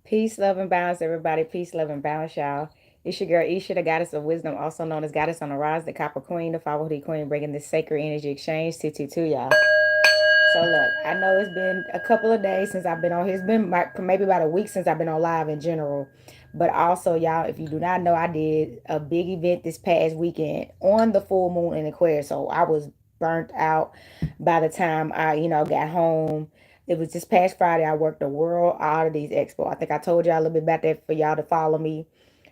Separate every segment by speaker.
Speaker 1: Peace, love, and balance, everybody. Peace, love, and balance, y'all. It's your girl Isha, the goddess of wisdom, also known as Goddess on the Rise, the Copper Queen, the Poverty Queen, bringing this sacred energy exchange to y'all. So look, I know it's been a couple of days since I've been on here. It's been maybe about a week since I've been on live in general. But also, y'all, if you do not know, I did a big event this past weekend on the full moon in Aquarius. So I was burnt out by the time I got home. It was this past Friday. I worked the World Oddities Expo. I think I told y'all a little bit about that for y'all to follow me.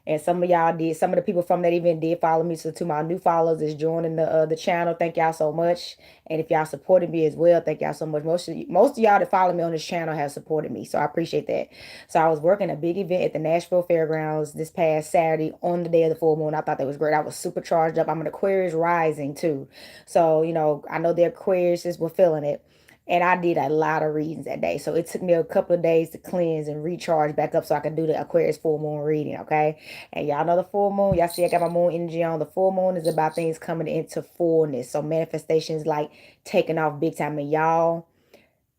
Speaker 1: And some of y'all did. Some of the people from that event did follow me. So to my new followers is joining the channel. Thank y'all so much. And if y'all supported me as well, thank y'all so much. Most of y'all that follow me on this channel have supported me, so I appreciate that. So I was working a big event at the Nashville Fairgrounds this past Saturday on the day of the full moon. I thought that was great. I was super charged up. I'm an Aquarius rising too, so I know the Aquariuses were feeling it. And I did a lot of readings that day. So it took me a couple of days to cleanse and recharge back up so I could do the Aquarius full moon reading, okay? And y'all know the full moon. Y'all see I got my moon energy on. The full moon is about things coming into fullness. So manifestations like taking off big time. And y'all,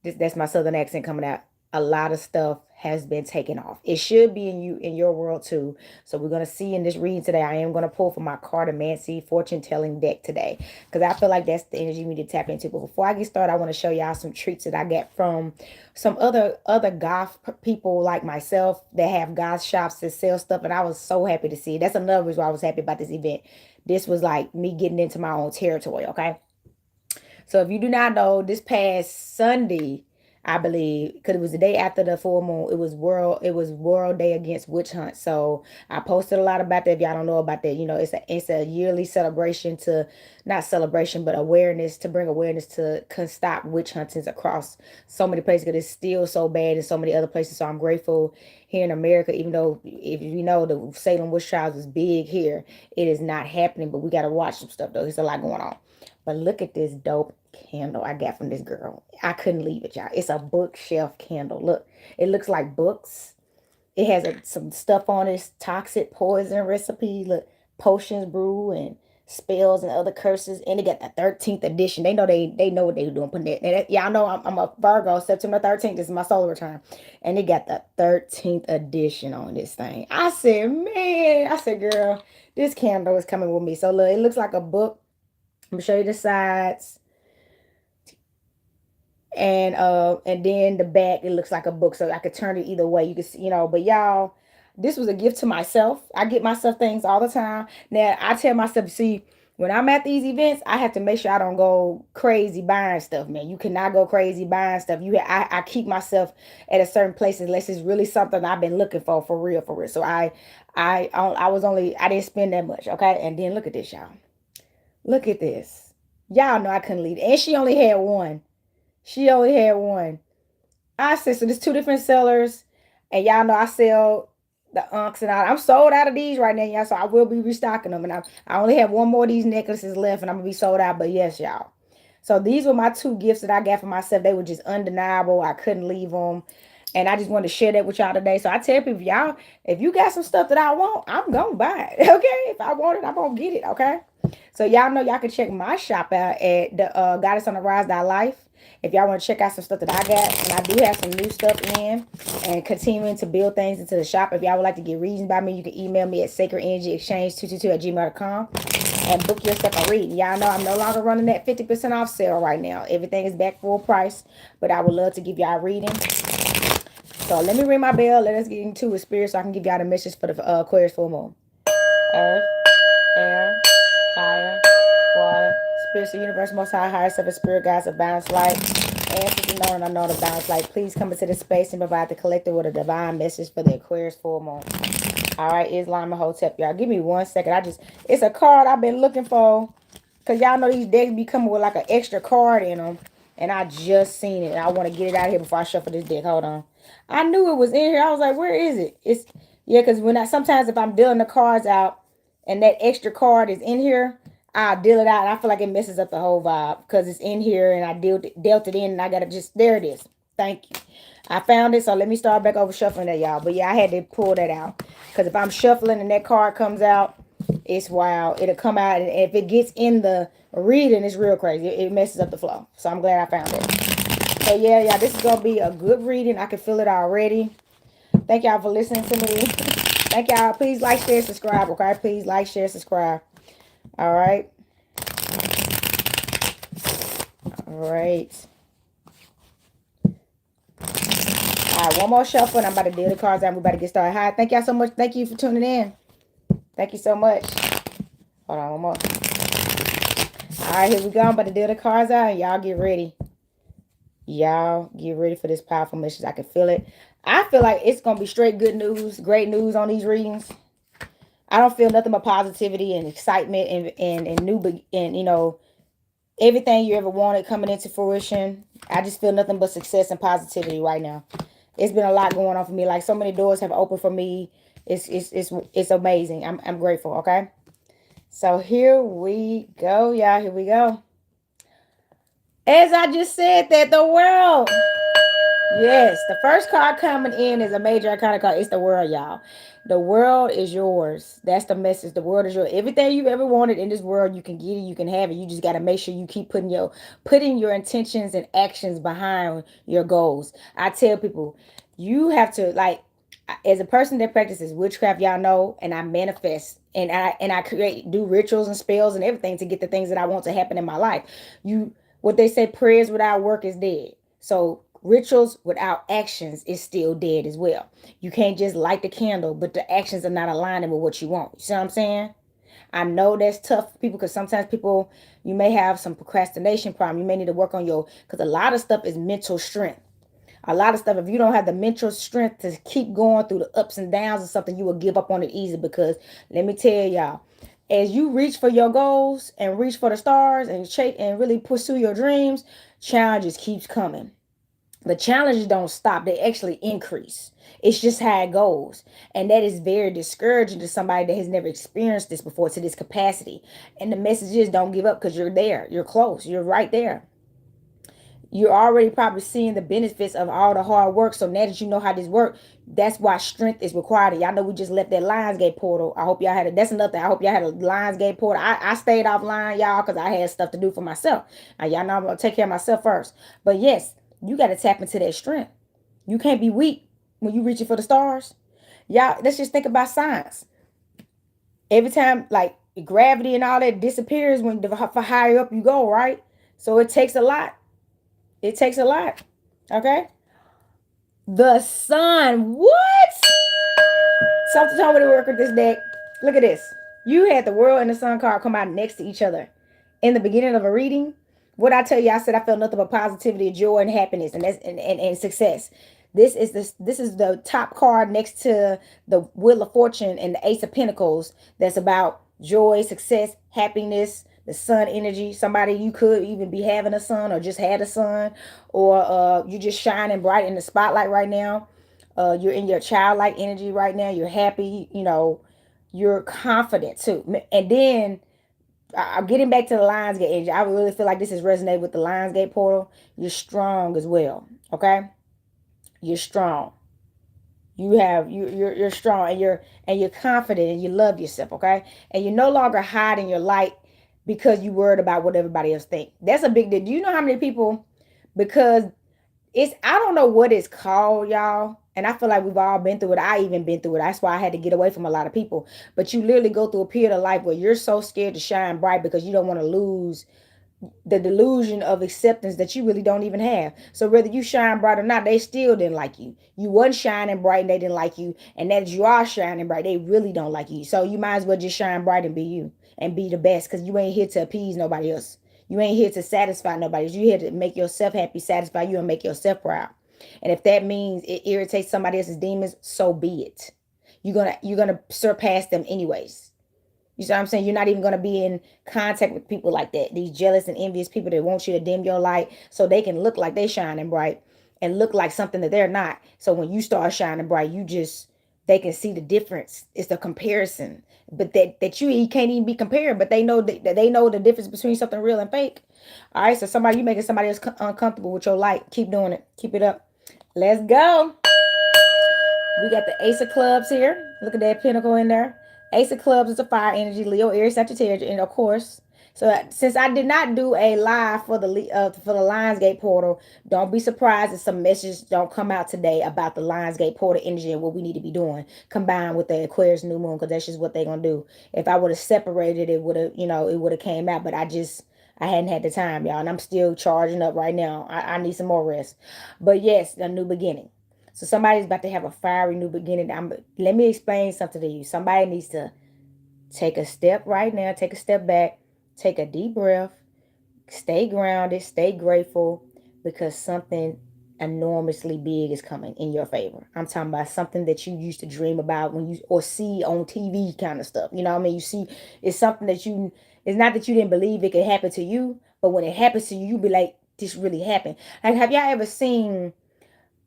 Speaker 1: that's my southern accent coming out. A lot of stuff has been taken off. It should be in your world too. So we're gonna see in this reading today. I am gonna pull from my cartomancy fortune telling deck today because I feel like that's the energy we need to tap into. But before I get started, I want to show y'all some treats that I get from some other goth people like myself that have goth shops that sell stuff, and I was so happy to see it. That's another reason why I was happy about this event. This was like me getting into my own territory. Okay. So if you do not know, this past Sunday, I believe, because it was the day after the full moon, it was World Day Against Witch Hunt. So I posted a lot about that. If y'all don't know about that, it's a yearly celebration to not celebration, but awareness to bring awareness to can stop witch huntings across so many places because it's still so bad in so many other places. So I'm grateful here in America, even though if you know the Salem witch trials is big here, it is not happening. But we gotta watch some stuff though. There's a lot going on. But look at this dope candle I got from this girl. I couldn't leave it, y'all. It's a bookshelf candle. Look, it looks like books. It has some stuff on it. Toxic poison recipe. Look, potions brew and spells and other curses. And they got the 13th edition. They know what they doing putting it. And y'all know I'm a Virgo. September 13th is my solar return. And they got the 13th edition on this thing. I said, man, girl, this candle is coming with me. So look, it looks like a book. I'm gonna show you the sides and then the back. It looks like a book, so I could turn it either way. You can see, But y'all, this was a gift to myself. I get myself things all the time. Now I tell myself, see, when I'm at these events, I have to make sure I don't go crazy buying stuff, man. You cannot go crazy buying stuff. I keep myself at a certain place unless it's really something I've been looking for real, for real. So I didn't spend that much, okay. And then look at this, y'all. Look at this. Y'all know I couldn't leave it. And she only had one. She only had one. I said, so there's two different sellers. And y'all know I sell the unks and all. I'm sold out of these right now, y'all. So I will be restocking them. And I only have one more of these necklaces left and I'm going to be sold out. But yes, y'all. So these were my two gifts that I got for myself. They were just undeniable. I couldn't leave them. And I just wanted to share that with y'all today. So I tell people, y'all, if you got some stuff that I want, I'm going to buy it. Okay? If I want it, I'm going to get it. Okay? So y'all know y'all can check my shop out at the Goddess on the Rise Life. If y'all want to check out some stuff that I got, and I do have some new stuff in and continuing to build things into the shop. If y'all would like to get readings by me, you can email me at sacredenergyexchange222@gmail.com and book yourself a reading. Y'all know I'm no longer running that 50% off sale right now. Everything is back full price, but I would love to give y'all a reading. So let me ring my bell. Let us get into a spirit so I can give y'all the message for the Aquarius full moon. Earth, air, fire, water, spirits of the universe, most high, higher self, spirit guides of balance light, ancestors known and unknown of balance light. Please come into this space and provide the collective with a divine message for the Aquarius full moon. All right, Islam and Hotep, y'all. Give me 1 second. It's a card I've been looking for. Because y'all know these decks be coming with like an extra card in them. And I just seen it. I want to get it out of here before I shuffle this deck. Hold on. I knew it was in here. I was like, where is it? Yeah, because sometimes if I'm dealing the cards out and that extra card is in here, I'll deal it out. And I feel like it messes up the whole vibe because it's in here and I dealt it in and I got to there it is. Thank you. I found it, so let me start back over shuffling that, y'all. But yeah, I had to pull that out. Because if I'm shuffling and that card comes out, it's wild. It'll come out, and if it gets in the reading, it's real crazy. It messes up the flow. So I'm glad I found it. So yeah, this is going to be a good reading. I can feel it already. Thank y'all for listening to me. Thank y'all. Please like, share, subscribe. Okay, please like, share, subscribe. All right. All right. All right, one more shuffle, and I'm about to deal the cards out. We about to get started. Hi, thank y'all so much. Thank you for tuning in. Thank you so much. Hold on, one more. All right, here we go. I'm about to deal the cards out, and y'all get ready. Y'all get ready for this powerful message. I can feel it. I feel like it's going to be straight good news, great news on these readings. I don't feel nothing but positivity and excitement and new, and you know, everything you ever wanted coming into fruition. I just feel nothing but success and positivity right now. It's been a lot going on for me. Like, so many doors have opened for me. It's amazing. I'm grateful. Okay. So here we go, y'all. Here we go. As I just said, that the world. Yes, the first card coming in is a major arcana card. It's the world, y'all. The world is yours. That's the message. The world is yours. Everything you've ever wanted in this world, you can get it, you can have it. You just got to make sure you keep putting your intentions and actions behind your goals. I tell people, you have to, like, as a person that practices witchcraft, y'all know, and I manifest and I do rituals and spells and everything to get the things that I want to happen in my life. What they say, prayers without work is dead. So rituals without actions is still dead as well. You can't just light the candle, but the actions are not aligning with what you want. You see what I'm saying? I know that's tough for people, because sometimes people, you may have some procrastination problem. You may need to work on because a lot of stuff is mental strength. A lot of stuff, if you don't have the mental strength to keep going through the ups and downs of something, you will give up on it easy. Because let me tell y'all, as you reach for your goals and reach for the stars and really pursue your dreams, challenges keeps coming. The challenges don't stop, they actually increase. It's just how it goes. And that is very discouraging to somebody that has never experienced this before to this capacity. And the message is, don't give up, because you're there. You're close. You're right there. You're already probably seeing the benefits of all the hard work. So now that you know how this works, that's why strength is required. Y'all know we just left that Lionsgate portal. I hope y'all had it. That's another thing. I hope y'all had a Lionsgate portal. I stayed offline, y'all, because I had stuff to do for myself. Now, y'all know I'm going to take care of myself first. But yes, you got to tap into that strength. You can't be weak when you reaching for the stars. Y'all, let's just think about science. Every time, like, gravity and all that disappears for higher up you go, right? So it takes a lot. It takes a lot. Okay? The sun. What? Something told me to work with this deck. Look at this. You had the world and the sun card come out next to each other in the beginning of a reading. What I tell you, I said I felt nothing but positivity, joy, and happiness, and success. This is the top card next to the Wheel of Fortune and the Ace of Pentacles. That's about joy, success, happiness, the sun energy. Somebody, you could even be having a son, or just had a son, or you just shining bright in the spotlight right now. You're in your childlike energy right now. You're happy, you're confident too. And then I'm getting back to the Lionsgate energy. I really feel like this is resonating with the Lionsgate portal. You're strong as well. Okay, you're strong. You're strong, and you're confident, and you love yourself. Okay, and you're no longer hiding your light because you worried about what everybody else think. That's a big deal. Do you know how many people, because I don't know what it's called, y'all. And I feel like we've all been through it. I even been through it. That's why I had to get away from a lot of people. But you literally go through a period of life where you're so scared to shine bright because you don't want to lose the delusion of acceptance that you really don't even have. So whether you shine bright or not, they still didn't like you. You wasn't shining bright and they didn't like you. And that you are shining bright, they really don't like you. So you might as well just shine bright and be you and be the best, because you ain't here to appease nobody else. You ain't here to satisfy nobody. You here to make yourself happy, satisfy you, and make yourself proud. And if that means it irritates somebody else's demons, so be it. You're gonna surpass them anyways. You see what I'm saying? You're not even going to be in contact with people like that. These jealous and envious people that want you to dim your light so they can look like they're shining bright and look like something that they're not. So when you start shining bright, they can see the difference. It's the comparison. But that you can't even be compared, but they know that they know the difference between something real and fake. All right, so you making somebody else uncomfortable with your light. Keep doing it. Keep it up. Let's go. We got the Ace of Clubs here. Look at that pentacle in there. Ace of Clubs is a fire energy, Leo, Aries, Sagittarius, and of course, So since I did not do a live for the Lionsgate portal, don't be surprised if some messages don't come out today about the Lionsgate portal energy and what we need to be doing combined with the Aquarius new moon, because that's just what they're gonna do. If I would have separated, it would have, it would have came out, but I hadn't had the time, y'all, and I'm still charging up right now. I need some more rest, but yes, a new beginning. So somebody's about to have a fiery new beginning. Let me explain something to you. Somebody needs to take a step right now, take a step back, take a deep breath, stay grounded, stay grateful, because something enormously big is coming in your favor. I'm talking about something that you used to dream about when you or see on TV kind of stuff. You know what I mean? You see, it's something that it's not that you didn't believe it could happen to you, but when it happens to you, you be like, this really happened. Like, have y'all ever seen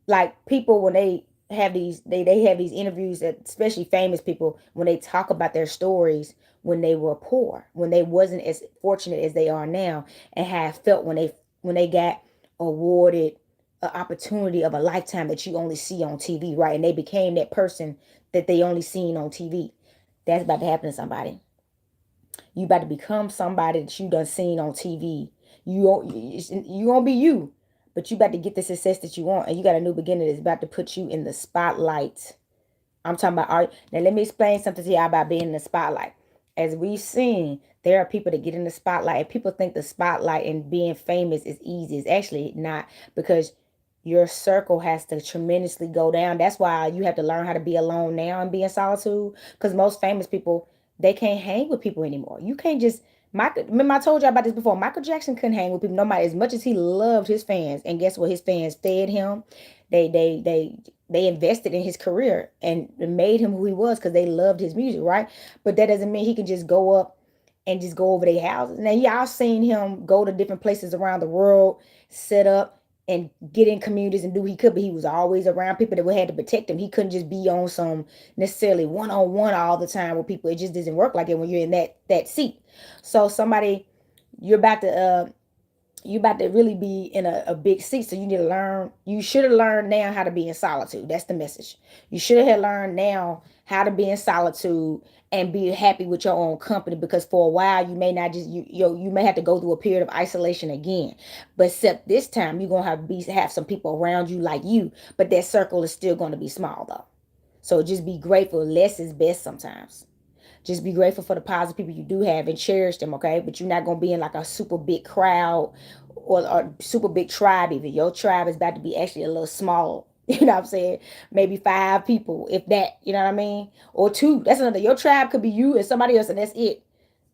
Speaker 1: like people when they have these interviews, that especially famous people, when they talk about their stories when they were poor, when they wasn't as fortunate as they are now, and have felt when they got awarded an opportunity of a lifetime that you only see on TV, right? And they became that person that they only seen on TV. That's about to happen to somebody. You about to become somebody that you done seen on TV. You gonna be you, but you about to get the success that you want, and you got a new beginning that's about to put you in the spotlight. I'm talking about art. Now let me explain something to y'all about being in the spotlight. As we've seen, there are people that get in the spotlight, and people think the spotlight and being famous is easy. It's actually not, because your circle has to tremendously go down. That's why you have to learn how to be alone now and be in solitude. Because most famous people, they can't hang with people anymore. You can't just remember I told you about this before. Michael Jackson couldn't hang with people. Nobody, as much as he loved his fans, and guess what? His fans fed him. They invested in his career and made him who he was because they loved his music, right? But that doesn't mean he can just go up and just go over their houses. Now, y'all seen him go to different places around the world, set up and get in communities and do what he could, but he was always around people that would have to protect him. He couldn't just be on some necessarily one-on-one all the time with people. It just doesn't work like it when you're in that seat. So somebody, you're about to you about to really be in a big seat. So you need to learn. You should have learned now how to be in solitude. That's the message. You should have learned now how to be in solitude and be happy with your own company, because for a while you may not just you may have to go through a period of isolation again. But except this time you're gonna have some people around you like you, but that circle is still gonna be small though. So just be grateful. Less is best sometimes. Just be grateful for the positive people you do have and cherish them, okay? But you're not gonna be in like a super big crowd or a super big tribe. Even your tribe is about to be actually a little small. You know what I'm saying? Maybe 5 people, if that. You know what I mean? Or 2. That's another. Your tribe could be you and somebody else, and that's it.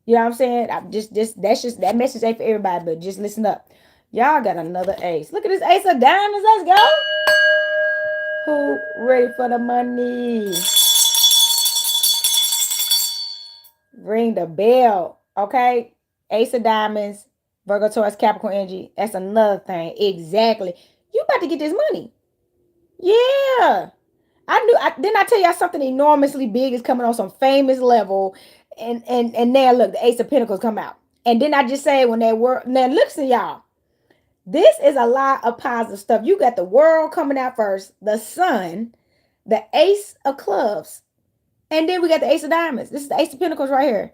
Speaker 1: You know what I'm saying? That message ain't for everybody, but just listen up. Y'all got another ace. Look at this ace of diamonds. Let's go. Who ready for the money? Ring the bell, okay? Ace of diamonds, Virgo, Taurus, Capricorn energy. That's another thing. Exactly. You about to get this money. Yeah. Didn't I tell y'all something enormously big is coming on some famous level. And now look, the Ace of Pentacles come out. And then I just say when that word, now listen, y'all. This is a lot of positive stuff. You got the world coming out first, the sun, the Ace of Clubs, and then we got the Ace of Diamonds. This is the Ace of Pentacles right here.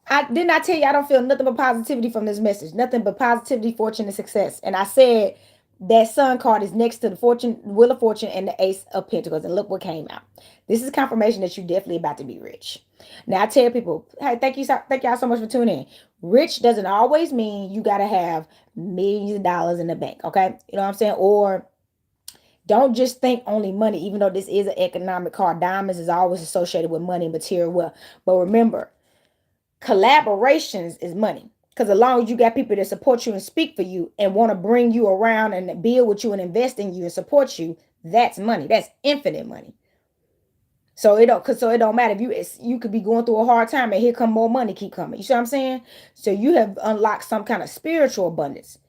Speaker 1: I did not tell you I don't feel nothing but positivity from this message. Nothing but positivity, fortune, and success. And I said that sun card is next to the fortune, wheel of fortune, and the Ace of Pentacles. And look what came out. This is confirmation that you're definitely about to be rich. Now I tell people, hey, thank y'all so much for tuning in. Rich doesn't always mean you gotta have millions of dollars in the bank. Okay, you know what I'm saying? Or don't just think only money, even though this is an economic card. Diamonds is always associated with money and material wealth. But remember, collaborations is money, because as long as you got people that support you and speak for you and want to bring you around and build with you and invest in you and support you, that's money. That's infinite money. So it don't matter if you could be going through a hard time and here come more money keep coming. You see what I'm saying? So you have unlocked some kind of spiritual abundance.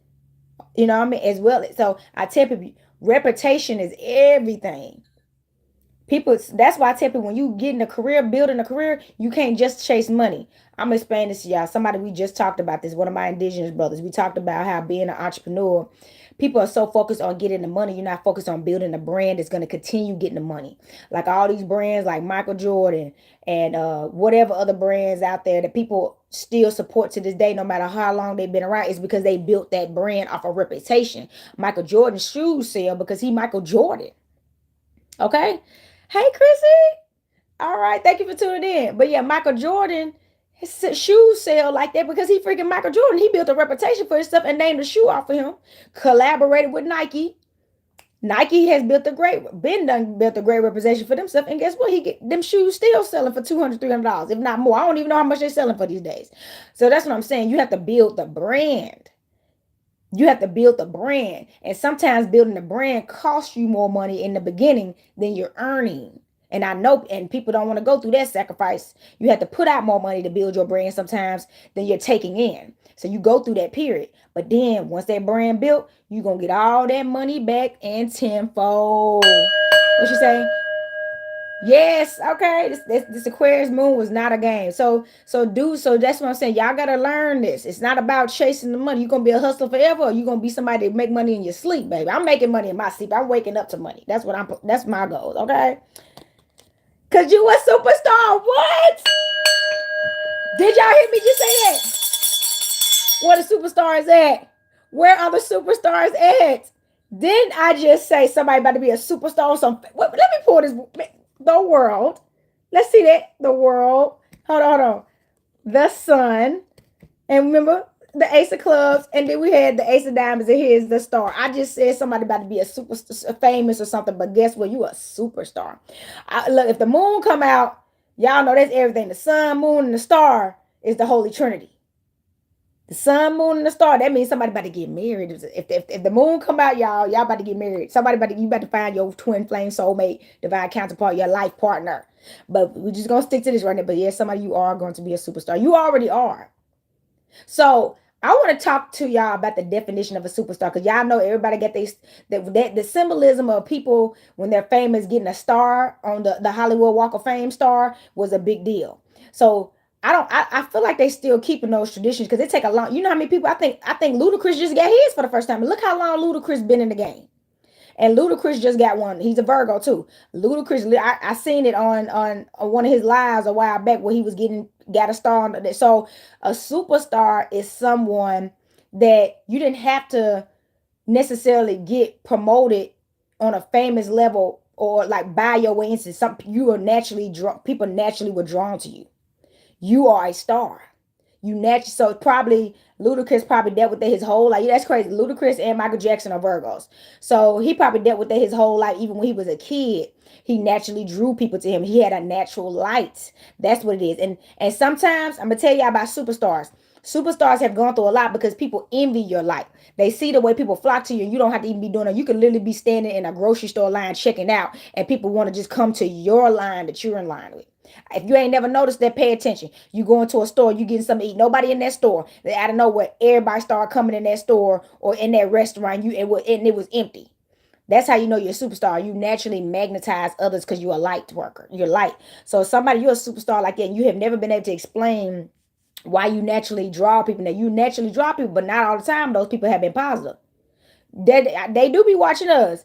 Speaker 1: You know what I mean? As well. So I tell people, reputation is everything. People, that's why I tell people, when you get in a career, building a career, you can't just chase money. I'm gonna explain this to y'all. Somebody, we just talked about this, one of my indigenous brothers. We talked about how being an entrepreneur, People are so focused on getting the money. You're not focused on building a brand that's going to continue getting the money. Like all these brands like Michael Jordan and whatever other brands out there that people still support to this day, no matter how long they've been around, is because they built that brand off a reputation. Michael Jordan's shoes sell because he Michael Jordan. Okay. Hey, Chrissy. All right. Thank you for tuning in. But yeah, Michael Jordan, his shoes sell like that because he freaking Michael Jordan. He built a reputation for himself and named the shoe off of him. Collaborated with Nike. Nike has built a great, Ben done built a great representation for themselves. And guess what? He get them shoes still selling for $200, $300, if not more. I don't even know how much they're selling for these days. So that's what I'm saying. You have to build the brand. You have to build the brand. And sometimes building the brand costs you more money in the beginning than you're earning. And I know, and people don't want to go through that sacrifice. You have to put out more money to build your brand sometimes than you're taking in. So you go through that period. But then once that brand built, you're going to get all that money back and tenfold. What you say? Yes, okay. This Aquarius moon was not a game. So that's what I'm saying. Y'all gotta learn this. It's not about chasing the money. You're gonna be a hustler forever, or you're gonna be somebody that make money in your sleep, baby. I'm making money in my sleep. I'm waking up to money. That's my goals, okay? Cause you a superstar. What? Did y'all hear me just say that? Where the superstars at? Where are the superstars at? Didn't I just say somebody about to be a superstar or something? Let me pull this. The world. Let's see that. The world. Hold on. The sun. And remember the Ace of Clubs. And then we had the Ace of Diamonds. And here's the star. I just said somebody about to be a super famous or something. But guess what? You a superstar. Look, if the moon come out, y'all know that's everything. The sun, moon, and the star is the Holy Trinity. The sun, moon, and the star. That means somebody about to get married. If the moon come out, y'all about to get married. You about to find your twin flame soulmate, divine counterpart, your life partner. But we're just gonna stick to this right now. But yes, somebody you are going to be a superstar. You already are. So I want to talk to y'all about the definition of a superstar, because y'all know everybody get the symbolism of people when they're famous getting a star on the Hollywood Walk of Fame star was a big deal. So I feel like they still keeping those traditions because it take a long, you know how many people I think Ludacris just got his for the first time. Look how long Ludacris been in the game. And Ludacris just got one. He's a Virgo too. Ludacris, I seen it on one of his lives a while back where he was got a star on it. So a superstar is someone that you didn't have to necessarily get promoted on a famous level or like by your way into something. You are naturally drawn. People naturally were drawn to you. You are a star. So probably Ludacris probably dealt with that his whole life. That's crazy. Ludacris and Michael Jackson are Virgos. So he probably dealt with that his whole life. Even when he was a kid, he naturally drew people to him. He had a natural light. That's what it is. And sometimes I'm gonna tell you about superstars. Superstars have gone through a lot because people envy your light. They see the way people flock to you. You don't have to even be doing it. You can literally be standing in a grocery store line checking out, and people want to just come to your line that you're in line with. If you ain't never noticed that, pay attention. You go into a store, you getting something to eat. Nobody in that store. They out of nowhere, everybody start coming in that store or in that restaurant. And it was empty. That's how you know you're a superstar. You naturally magnetize others because you're a light worker. You're light. So you're a superstar like that, and you have never been able to explain why you naturally draw people. Now you naturally draw people, but not all the time. Those people have been positive. They do be watching us.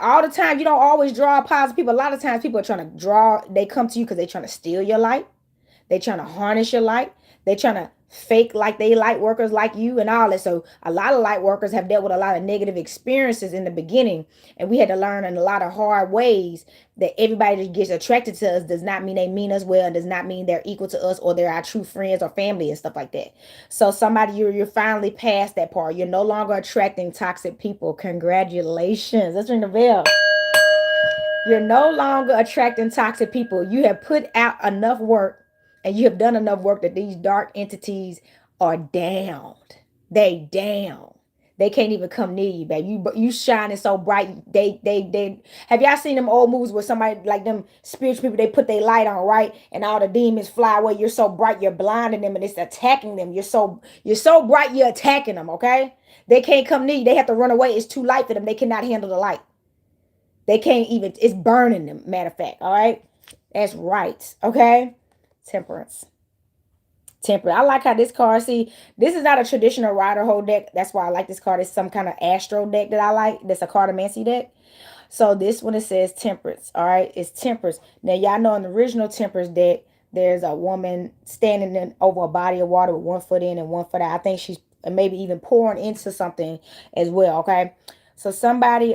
Speaker 1: All the time, you don't always draw positive people. A lot of times people are trying to draw, they come to you because they're trying to steal your light. They're trying to harness your light. They're trying to fake like they light workers like you and all that. So a lot of light workers have dealt with a lot of negative experiences in the beginning. And we had to learn in a lot of hard ways that everybody that gets attracted to us does not mean they mean us well, and does not mean they're equal to us or they're our true friends or family and stuff like that. So you're finally past that part. You're no longer attracting toxic people. Congratulations. Let's ring the bell. You're no longer attracting toxic people. You have put out enough work and you have done enough work that these dark entities are downed. They down. They can't even come near you, baby. You shining so bright. They have y'all seen them old movies where somebody like them spiritual people, they put their light on, right? And all the demons fly away. You're so bright, you're blinding them and it's attacking them. You're so bright, you're attacking them, okay? They can't come near you. They have to run away. It's too light for them. They cannot handle the light. They can't even, it's burning them, matter of fact, all right? That's right, okay? Temperance. Temperate. I like how this card, see, this is not a traditional rider hold deck. That's why I like this card. It's some kind of astro deck that I like. That's a cartomancy deck. So this one, it says temperance. All right, it's temperance. Now y'all know in the original temperance deck, there's a woman standing over a body of water with one foot in and one foot out. I think she's maybe even pouring into something as well. Okay, so somebody,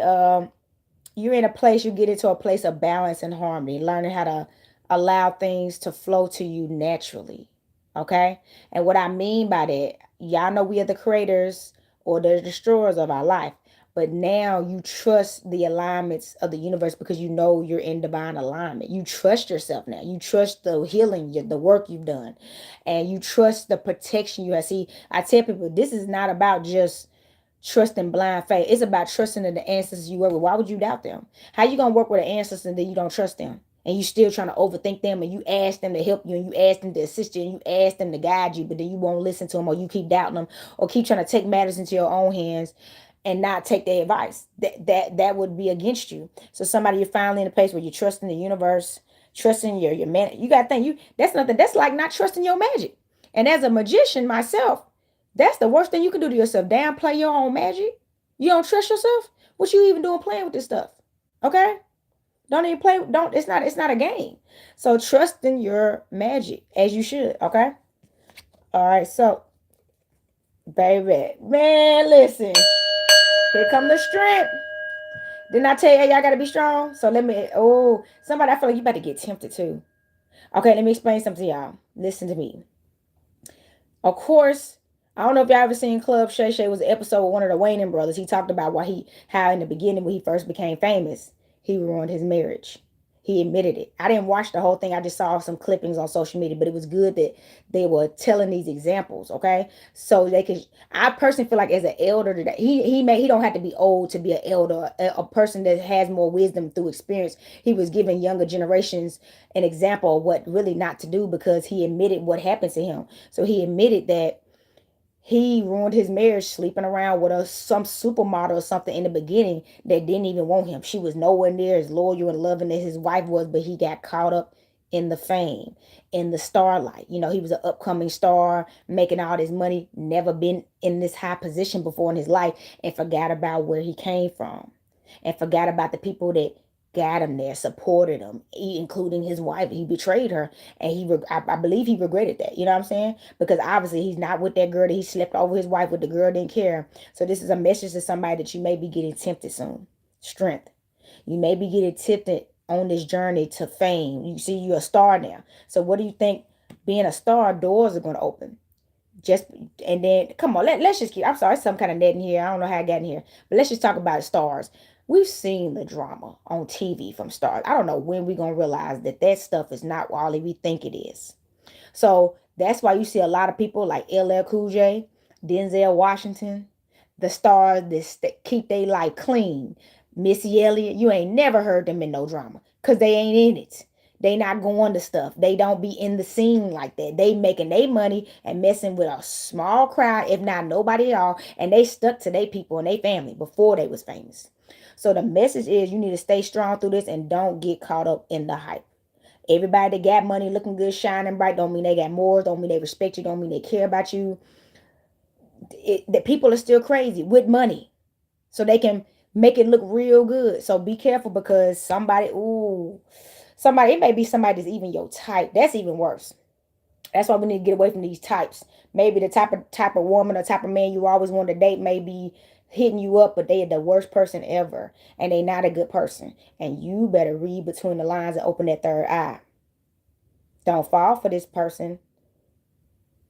Speaker 1: you're in a place, you get into a place of balance and harmony, learning how to allow things to flow to you naturally. Okay, and what I mean by that, y'all know we are the creators or the destroyers of our life. But now you trust the alignments of the universe because you know you're in divine alignment. You trust yourself now. You trust the healing, the work you've done, and you trust the protection you have. See, I tell people this is not about just trusting blind faith. It's about trusting in the ancestors you work with. Why would you doubt them? How you gonna work with an ancestor and then you don't trust them? And you still trying to overthink them, and you ask them to help you, and you ask them to assist you, and you ask them to guide you, but then you won't listen to them, or you keep doubting them, or keep trying to take matters into your own hands and not take their advice. That would be against you. So somebody, you're finally in a place where you're trusting the universe, trusting your man. You gotta think, you that's nothing. That's like not trusting your magic. And as a magician myself, that's the worst thing you can do to yourself. Downplay your own magic. You don't trust yourself. What you even doing playing with this stuff? Okay, don't even play. Don't. It's not a game. So trust in your magic as you should. Okay. All right. So, baby, man, listen. Here come the strength. Didn't I tell you y'all gotta be strong? So let me. Oh, somebody, I feel like you about to get tempted too. Okay, let me explain something to y'all. Listen to me. Of course, I don't know if y'all ever seen Club Shay Shay. Was an episode with one of the Wayne brothers. He talked about how in the beginning when he first became famous, he ruined his marriage. He admitted it. I didn't watch the whole thing. I just saw some clippings on social media, but it was good that they were telling these examples. Okay, so they could. I personally feel like as an elder today, he don't have to be old to be an elder, a person that has more wisdom through experience. He was giving younger generations an example of what really not to do because he admitted what happened to him. So he admitted that he ruined his marriage sleeping around with some supermodel or something in the beginning that didn't even want him. She was nowhere near as loyal and loving as his wife was, but he got caught up in the fame, in the starlight. You know, he was an upcoming star, making all this money, never been in this high position before in his life, and forgot about where he came from, and forgot about the people that got him there, supported him, including his wife. He betrayed her, and I believe he regretted that. You know what I'm saying? Because obviously he's not with that girl that he slept over his wife with. The girl didn't care. So this is a message to somebody that you may be getting tempted soon. Strength. You may be getting tempted on this journey to fame. You see, you're a star now. So what do you think? Being a star, doors are going to open. Just and then come on, let's just keep. I'm sorry, some kind of net in here. I don't know how I got in here, but let's just talk about stars. We've seen the drama on TV from stars. I don't know when we're gonna realize that that stuff is not all we think it is. So that's why you see a lot of people like LL Cool J, Denzel Washington, the stars that keep their life clean. Missy Elliott, you ain't never heard them in no drama because they ain't in it. They not going to stuff. They don't be in the scene like that. They making their money and messing with a small crowd, if not nobody at all. And they stuck to their people and their family before they was famous. So the message is you need to stay strong through this and don't get caught up in the hype. Everybody that got money looking good, shining bright, don't mean they got more, don't mean they respect you, don't mean they care about you. That people are still crazy with money. So they can make it look real good. So be careful because somebody, it may be somebody that's even your type. That's even worse. That's why we need to get away from these types. Maybe the type of woman or type of man you always want to date may be hitting you up, but they are the worst person ever. And they not a good person. And you better read between the lines and open that third eye. Don't fall for this person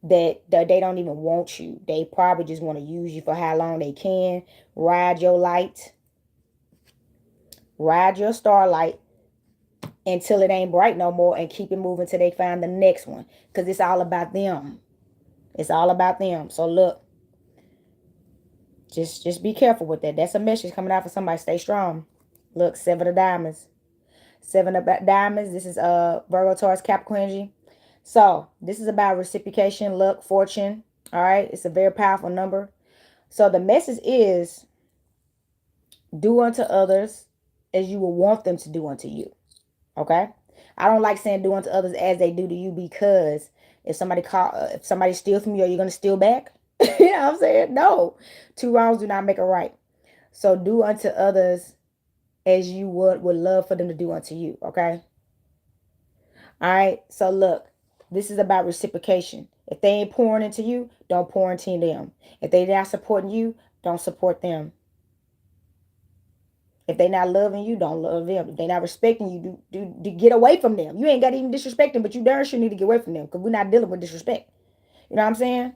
Speaker 1: that they don't even want you. They probably just want to use you for how long they can. Ride your light. Ride your starlight until it ain't bright no more and keep it moving till they find the next one. Because it's all about them. It's all about them. So look, just be careful with that. That's a message coming out for somebody. Stay strong. Look, 7 of diamonds. 7 of diamonds. This is Virgo, Taurus, Capricorn energy. So this is about reciprocation, luck, fortune. All right. It's a very powerful number. So the message is do unto others as you will want them to do unto you. Okay. I don't like saying do unto others as they do to you, because if somebody steals from you, are you gonna steal back? You know what I'm saying? No. Two wrongs do not make a right. So do unto others as you would love for them to do unto you. Okay. All right. So look, this is about reciprocation. If they ain't pouring into you, don't pour into them. If they not supporting you, don't support them. If they not loving you, don't love them. If they not respecting you, do get away from them. You ain't got to even disrespect them, but you darn sure need to get away from them, because we're not dealing with disrespect. You know what I'm saying?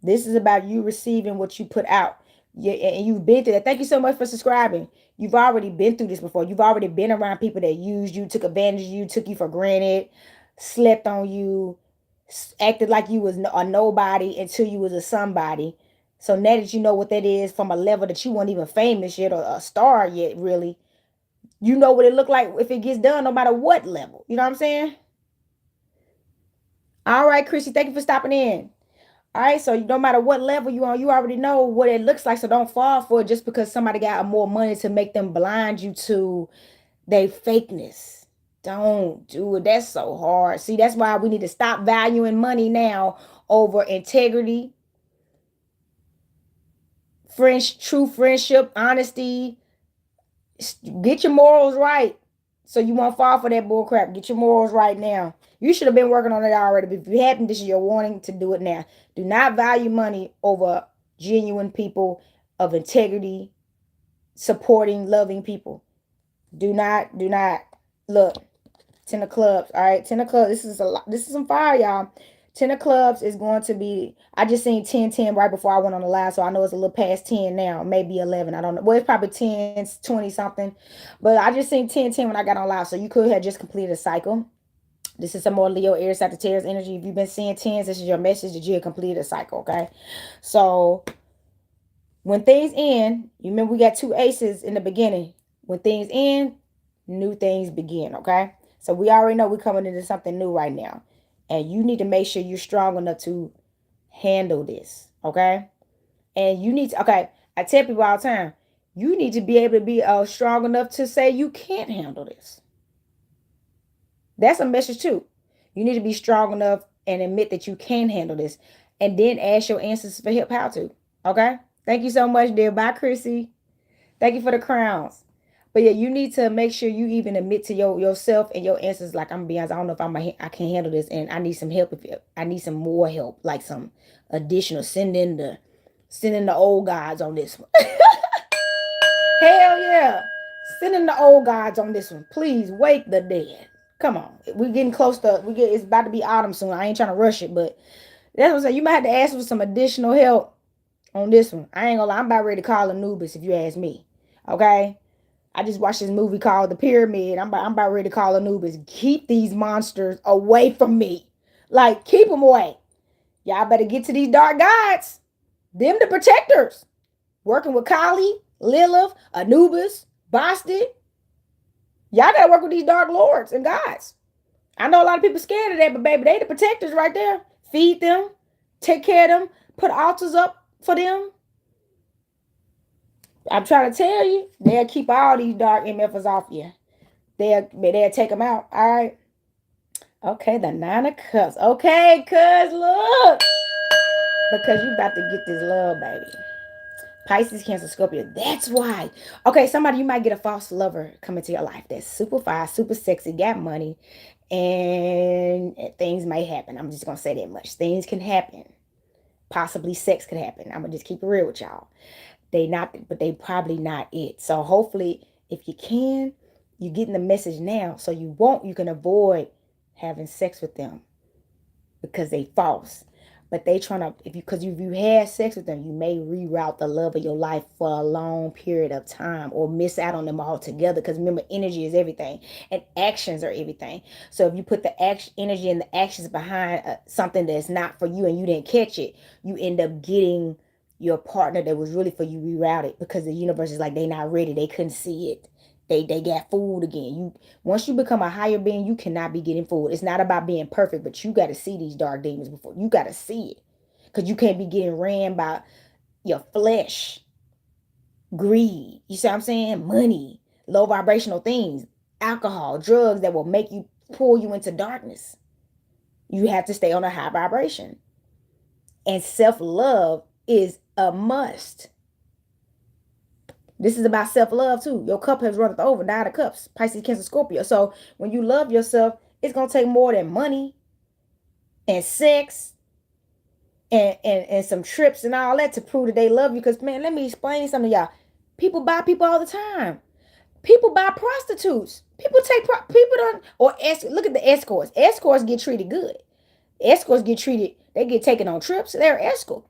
Speaker 1: This is about you receiving what you put out. Yeah, and you've been through that. Thank you so much for subscribing. You've already been through this before. You've already been around people that used you, took advantage of you, took you for granted, slept on you, acted like you was a nobody until you was a somebody. So now that you know what that is from a level that you weren't even famous yet or a star yet, really, you know what it look like if it gets done, no matter what level. You know what I'm saying? All right, Chrissy, thank you for stopping in. All right, so no matter what level you on, you already know what it looks like. So don't fall for it just because somebody got more money to make them blind you to their fakeness. Don't do it. That's so hard. See, that's why we need to stop valuing money now over integrity, true friendship, honesty. Get your morals right so you won't fall for that bull crap. Get your morals right now. You should have been working on it already, but if you haven't, this is your warning to do it now. Do not value money over genuine people of integrity, supporting, loving people. Do not look. 10 of clubs. All right, 10 of clubs. This is a lot. This is some fire, y'all. 10 of clubs is going to be. I just seen 10 right before I went on the live, so I know it's a little past 10 now, maybe 11. I don't know. Well, it's probably 10, 20 something, but I just seen 10 when I got on live. So you could have just completed a cycle. This is some more Leo, Aries, Sagittarius energy. If you've been seeing tens, this is your message that you have completed a cycle. Okay, so when things end, you remember we got 2 aces in the beginning. When things end, new things begin. Okay. So we already know we're coming into something new right now. And you need to make sure you're strong enough to handle this. Okay. And you need to, okay, I tell people all the time, you need to be able to be strong enough to say you can't handle this. That's a message too. You need to be strong enough and admit that you can handle this. And then ask your ancestors for help how to. Okay. Thank you so much, dear. Bye, Chrissy. Thank you for the crowns. But yeah, you need to make sure you even admit to yourself and your answers. Like, I'm being honest, I don't know if I can handle this, and I need some help. If I need some more help, like some additional, send in the old gods on this one. Hell yeah, send in the old gods on this one. Please wake the dead. Come on, we're getting close to it's about to be autumn soon. I ain't trying to rush it, but that's what I'm saying. You might have to ask for some additional help on this one. I ain't gonna lie, I'm about ready to call Anubis if you ask me. Okay. I just watched this movie called The Pyramid. I'm about ready to call Anubis. Keep these monsters away from me. Like, keep them away. Y'all better get to these dark gods. Them the protectors. Working with Kali, Lilith, Anubis, Basti. Y'all gotta work with these dark lords and gods. I know a lot of people scared of that, but baby, they the protectors right there. Feed them, take care of them, put altars up for them. I'm trying to tell you, they'll keep all these dark MFers off you. They'll take them out. All right. Okay, the 9 of Cups. Okay, cuz look. Because you about to get this love, baby. Pisces, Cancer, Scorpio. That's why. Okay, somebody, you might get a false lover come into your life that's super fine, super sexy, got money, and things may happen. I'm just going to say that much. Things can happen. Possibly sex could happen. I'm going to just keep it real with y'all. But they probably not it. So hopefully, if you can, you're getting the message now. So you can avoid having sex with them because they false. But they trying to, if you had sex with them, you may reroute the love of your life for a long period of time or miss out on them altogether. Because remember, energy is everything and actions are everything. So if you put the energy and the actions behind something that's not for you and you didn't catch it, you end up getting your partner that was really for you rerouted because the universe is like, they not ready. They couldn't see it. They got fooled again. Once you become a higher being, you cannot be getting fooled. It's not about being perfect, but you got to see these dark demons before. You got to see it. Because you can't be getting ran by your flesh, greed. You see what I'm saying? Money, low vibrational things. alcohol, drugs that will make you pull you into darkness. You have to stay on a high vibration. And self-love is a must. This is about self-love too. Your cup has run over, 9 of Cups, Pisces, Cancer, Scorpio. So when you love yourself, it's going to take more than money and sex and some trips and all that to prove that they love you. Because, man, let me explain something to y'all. People buy people all the time. People buy prostitutes. People take people don't look at the escorts. Escorts get treated good. Escorts get treated. They get taken on trips. They're escort.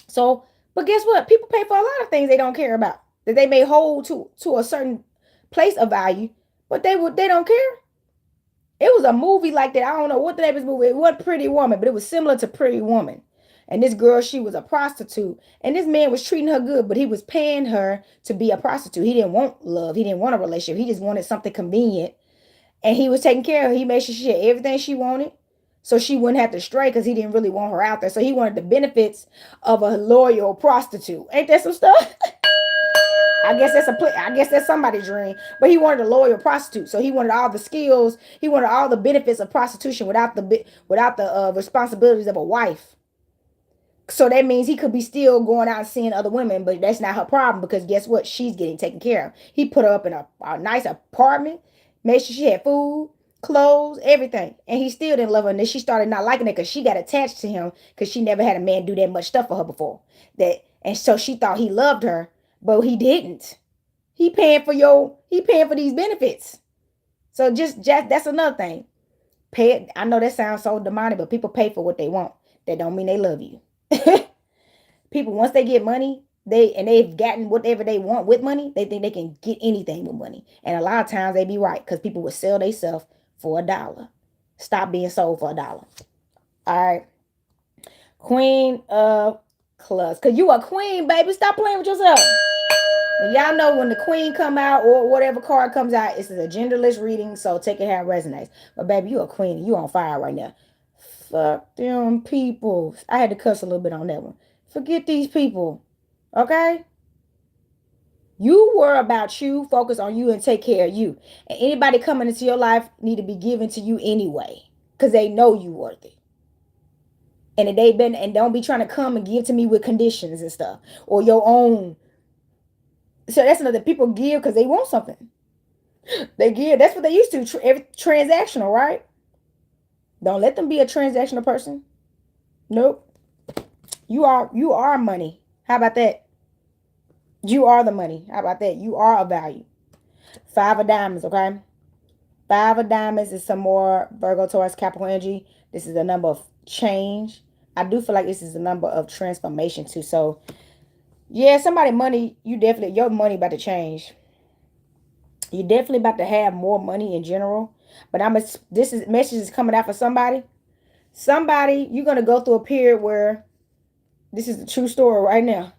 Speaker 1: So, but guess what? People pay for a lot of things they don't care about that they may hold to a certain place of value, but they don't care. It was a movie like that. I don't know what the name of this movie. It wasn't Pretty Woman, but it was similar to Pretty Woman. And this girl, she was a prostitute. And this man was treating her good, but he was paying her to be a prostitute. He didn't want love. He didn't want a relationship. He just wanted something convenient. And he was taking care of her. He made sure she had everything she wanted. So she wouldn't have to stray because he didn't really want her out there. So he wanted the benefits of a loyal prostitute. Ain't that some stuff? I guess that's somebody's dream. But he wanted a loyal prostitute, so he wanted all the skills. He wanted all the benefits of prostitution without the responsibilities of a wife. So that means he could be still going out and seeing other women, but that's not her problem because guess what? She's getting taken care of. He put her up in a nice apartment, made sure she had food, clothes, everything, and he still didn't love her. And then she started not liking it because she got attached to him because she never had a man do that much stuff for her before. And so she thought he loved her, but he didn't. He paying for these benefits. So just that's another thing. Pay it. I know that sounds so demonic, but people pay for what they want. That don't mean they love you. People, once they get money, they've gotten whatever they want with money, they think they can get anything with money. And a lot of times they be right because people would sell themselves for $1. Stop being sold for $1. All right. Queen of Clubs. Because you a queen, baby. Stop playing with yourself. And y'all know when the queen come out or whatever card comes out, it's a genderless reading, so take it how it resonates. But baby, you a queen. You on fire right now. Fuck them people. I had to cuss a little bit on that one. Forget these people. Okay? You worry about you, focus on you, and take care of you. And anybody coming into your life need to be given to you anyway. Because they know you worthy. And don't be trying to come and give to me with conditions and stuff. Or your own. So that's another, people give because they want something. They give. That's what they used to. Transactional, right? Don't let them be a transactional person. Nope. You are money. How about that? You are the money. How about that? You are a value. 5 of Diamonds, okay? 5 of Diamonds is some more Virgo, Taurus, Capricorn energy. This is a number of change. I do feel like this is a number of transformation too. So, yeah, somebody money, your money about to change. You're definitely about to have more money in general. But message is coming out for somebody. Somebody, you're going to go through a period where this is the true story right now.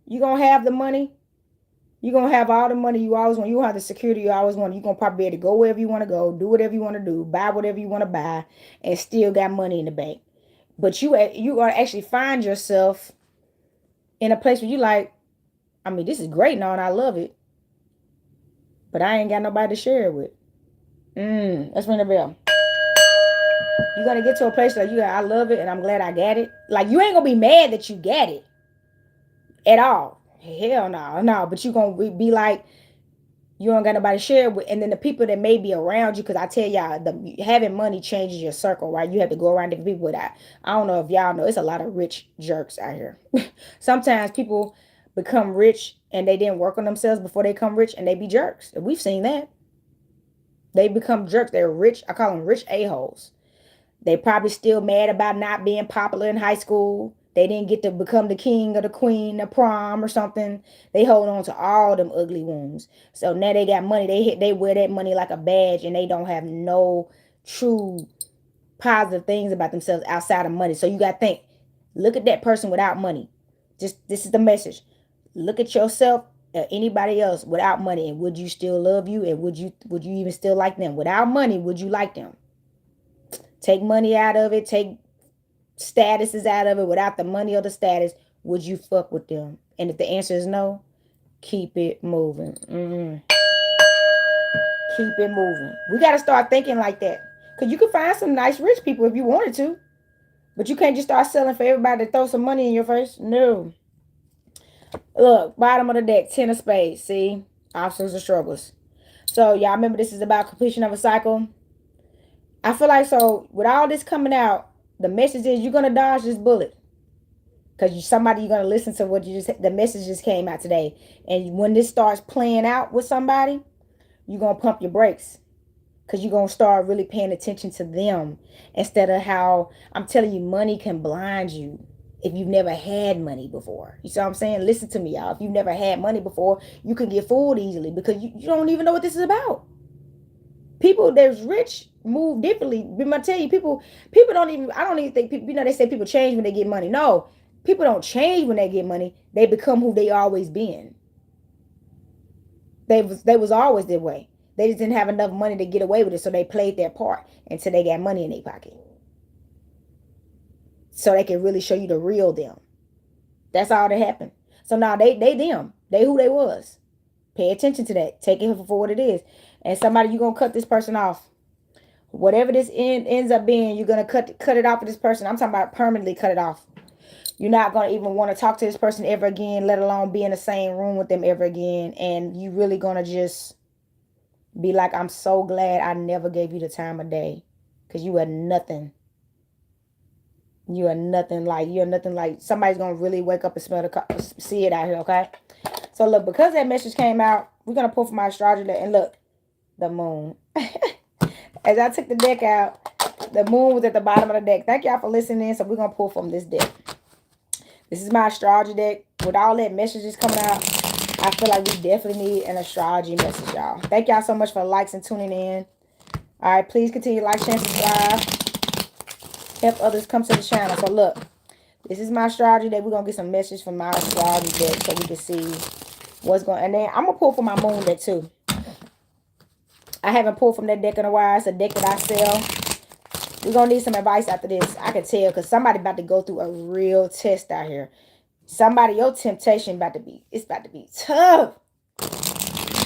Speaker 1: You're going to have the money. You're going to have all the money you always want. You have the security you always want. You're going to probably be able to go wherever you want to go, do whatever you want to do, buy whatever you want to buy, and still got money in the bank. But you are going to actually find yourself in a place where you like, I mean, this is great now and I love it, but I ain't got nobody to share it with. Let's ring the bell. You're going to get to a place like, I love it and I'm glad I got it. Like, you ain't going to be mad that you got it at all. Hell no. But you're going to be like, you don't got nobody to share with. And then the people that may be around you, because I tell y'all, having money changes your circle, right? You have to go around different people with that. I don't know if y'all know, it's a lot of rich jerks out here. Sometimes people become rich and they didn't work on themselves before they become rich and they be jerks. We've seen that. They become jerks. They're rich. I call them rich a-holes. They probably still mad about not being popular in high school. They didn't get to become the king or the queen of prom or something. They hold on to all them ugly wounds. So now they got money. They wear that money like a badge and they don't have no true positive things about themselves outside of money. So you got to think, look at that person without money. This is the message. Look at yourself or anybody else without money, and would you still love you? And would you even still like them? Without money, would you like them? Take money out of it. Take statuses out of it. Without the money or the status, would you fuck with them? And if the answer is no, keep it moving. keep it moving. We got to start thinking like that. Because you can find some nice rich people if you wanted to. But you can't just start selling for everybody to throw some money in your face. No. Look, bottom of the deck, 10 of spades. See? Obstacles and struggles. So, y'all remember this is about completion of a cycle. I feel like, so, with all this coming out, the message is you're going to dodge this bullet. Because somebody, you're going to listen to what the message just came out today. And when this starts playing out with somebody, you're going to pump your brakes. Because you're going to start really paying attention to them. Instead of how, I'm telling you, money can blind you. If you've never had money before. You see what I'm saying? Listen to me, y'all. If you've never had money before, you can get fooled easily. Because you don't even know what this is about. People that's rich move differently. But I tell you, people don't even, I don't even think people, they say people change when they get money. No. People don't change when they get money. They become who they always been. They was always their way. They just didn't have enough money to get away with it, so they played their part until they got money in their pocket. So they can really show you the real them. That's all that happened. So now they them. They who they was. Pay attention to that. Take it for what it is. And somebody, you're going to cut this person off. Whatever this ends up being, you're going to cut it off with this person. I'm talking about permanently cut it off. You're not going to even want to talk to this person ever again, let alone be in the same room with them ever again. And you really going to just be like, I'm so glad I never gave you the time of day. Because you are nothing. You're nothing like somebody's going to really wake up and see it out here, okay? So look, because that message came out, we're going to pull from our astrologer. And look, the moon. As I took the deck out, the moon was at the bottom of the deck. Thank y'all for listening. So we're going to pull from this deck. This is my astrology deck. With all that messages coming out, I feel like we definitely need an astrology message, y'all. Thank y'all so much for the likes and tuning in. All right, please continue to like, share, and subscribe. Help others come to the channel. So look, this is my astrology deck. We're going to get some message from my astrology deck so we can see what's going on. And then I'm going to pull from my moon deck too. I haven't pulled from that deck in a while. It's a deck that I sell. We're going to need some advice after this. I can tell because somebody about to go through a real test out here. Somebody, your temptation it's about to be tough.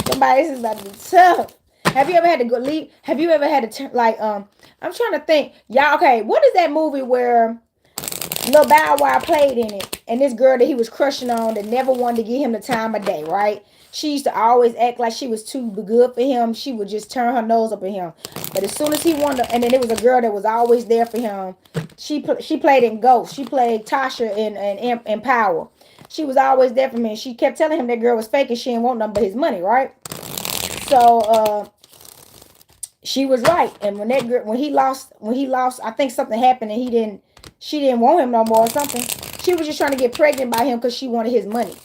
Speaker 1: Somebody, this is about to be tough. Have you ever had to go leave? Have you ever had to I'm trying to think. Y'all, okay, what is that movie where Lil Bow Wow played in it? And this girl that he was crushing on that never wanted to give him the time of day, right? She used to always act like she was too good for him. She would just turn her nose up at him. But as soon as he wanted, and then there was a girl that was always there for him. She played in Ghost. She played Tasha in Power. She was always there for me. And she kept telling him that girl was fake and she didn't want nothing but his money, right? So she was right. And when that girl, when he lost, I think something happened and she didn't want him no more or something. She was just trying to get pregnant by him because she wanted his money.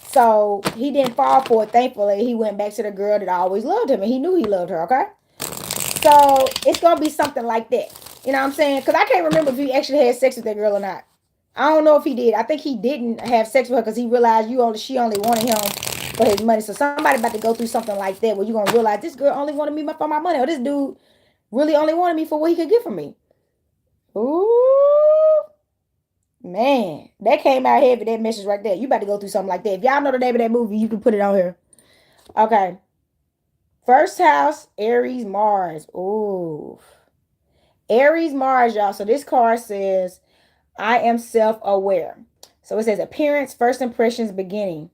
Speaker 1: So he didn't fall for it. Thankfully, he went back to the girl that always loved him. And he knew he loved her, okay? So it's going to be something like that. You know what I'm saying? Because I can't remember if he actually had sex with that girl or not. I don't know if he did. I think he didn't have sex with her because he realized she only wanted him for his money. So somebody about to go through something like that where you're going to realize this girl only wanted me for my money. Or this dude really only wanted me for what he could get from me. Ooh. Man, that came out heavy, that message right there. You about to go through something like that. If y'all know the name of that movie, you can put it on here. Okay. First house, Aries, Mars. Ooh. Aries, Mars, y'all. So this card says, I am self-aware. So it says appearance, first impressions, beginning.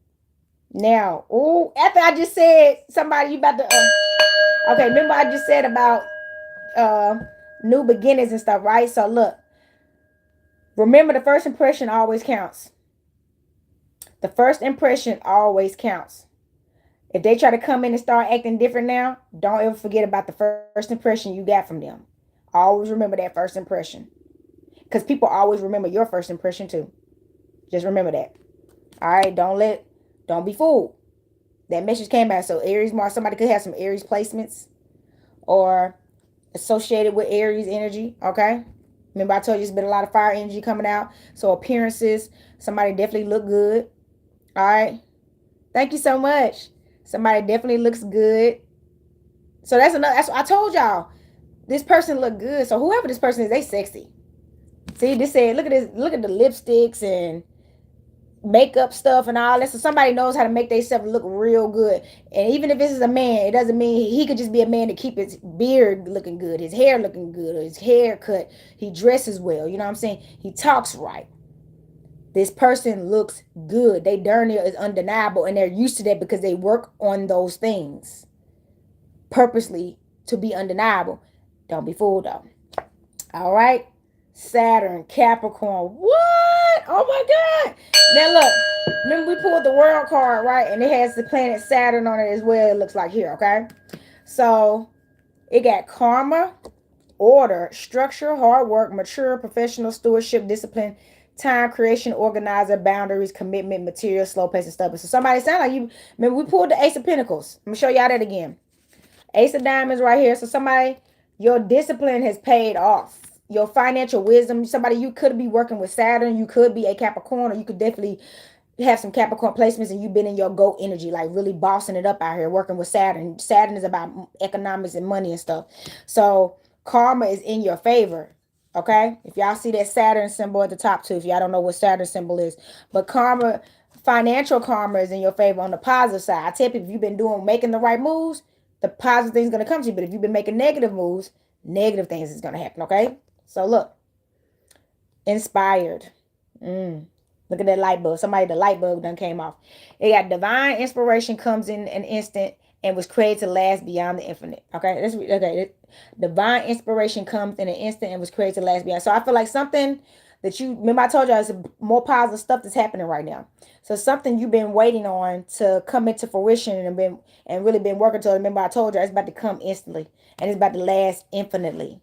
Speaker 1: Now, ooh, after I just said, somebody, you about to, okay, remember I just said about new beginnings and stuff, right? So look. Remember, the first impression always counts. The first impression always counts. If they try to come in and start acting different now, don't ever forget about the first impression you got from them. Always remember that first impression. Because people always remember your first impression too. Just remember that. All right, don't be fooled. That message came out. So Aries, Mars, somebody could have some Aries placements or associated with Aries energy, okay? Remember, I told you it's been a lot of fire energy coming out. So appearances, somebody definitely look good. All right. Thank you so much. Somebody definitely looks good. So that's what I told y'all. This person look good. So whoever this person is, they sexy. See, this said, look at this. Look at the lipsticks and makeup stuff and all that. So somebody knows how to make themselves look real good. And even if this is a man, it doesn't mean he could just be a man to keep his beard looking good, his hair looking good, or his hair cut. He dresses well. You know what I'm saying? He talks right. This person looks good. They darn near is undeniable, and they're used to that because they work on those things purposely to be undeniable. Don't be fooled though. All right. Saturn, Capricorn. What? Oh my God. Now look, remember we pulled the world card, right? And it has the planet Saturn on it as well, it looks like here, okay? So it got karma, order, structure, hard work, mature, professional, stewardship, discipline, time, creation, organizer, boundaries, commitment, material, slow pace, and stubborn. So somebody sound like you, remember we pulled the Ace of Pentacles. I'm gonna show y'all that again. Ace of Diamonds right here. So somebody, your discipline has paid off. Your financial wisdom, somebody you could be working with Saturn, you could be a Capricorn, or you could definitely have some Capricorn placements and you've been in your go energy, like really bossing it up out here, working with Saturn. Saturn is about economics and money and stuff. So karma is in your favor. Okay. If y'all see that Saturn symbol at the top too, if y'all don't know what Saturn symbol is, but karma, financial karma is in your favor on the positive side. I tell people if you've been making the right moves, the positive things going to come to you. But if you've been making negative moves, negative things is going to happen. Okay. So look, inspired. Look at that light bulb. Somebody, the light bulb done came off. It got divine inspiration comes in an instant and was created to last beyond the infinite. Okay, okay. Divine inspiration comes in an instant and was created to last beyond. So I feel like something that you remember I told you it's more positive stuff that's happening right now. So something you've been waiting on to come into fruition and really been working to. Remember I told you it's about to come instantly and it's about to last infinitely.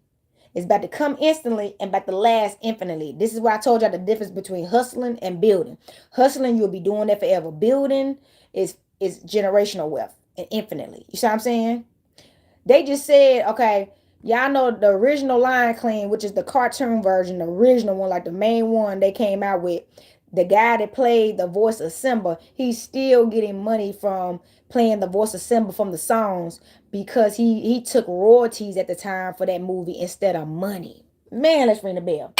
Speaker 1: It's about to come instantly and about to last infinitely. This is why I told y'all the difference between hustling and building. Hustling, you'll be doing that forever. Building is generational wealth and infinitely. You see what I'm saying? They just said, okay, y'all know the original Lion King, which is the cartoon version, the original one, like the main one they came out with. The guy that played the voice of Simba, he's still getting money from playing the voice of Simba from the songs because he took royalties at the time for that movie instead of money. Man, let's ring the bell.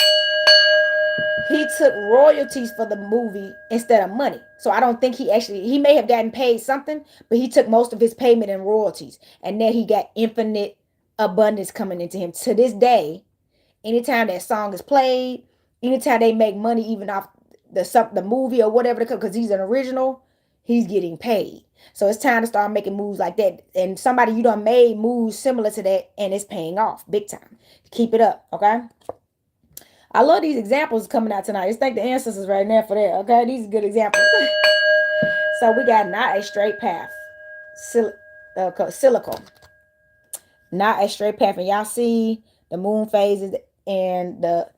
Speaker 1: He took royalties for the movie instead of money. So I don't think he may have gotten paid something, but he took most of his payment in royalties. And then he got infinite abundance coming into him. To this day, anytime that song is played, anytime they make money even off the movie or whatever, because he's an original, he's getting paid. So it's time to start making moves like that. And somebody you done made moves similar to that, and it's paying off big time. Keep it up, okay? I love these examples coming out tonight. Just thank the ancestors right now for that, okay? These are good examples. So we got not a straight path. Silico. Not a straight path. And y'all see the moon phases and the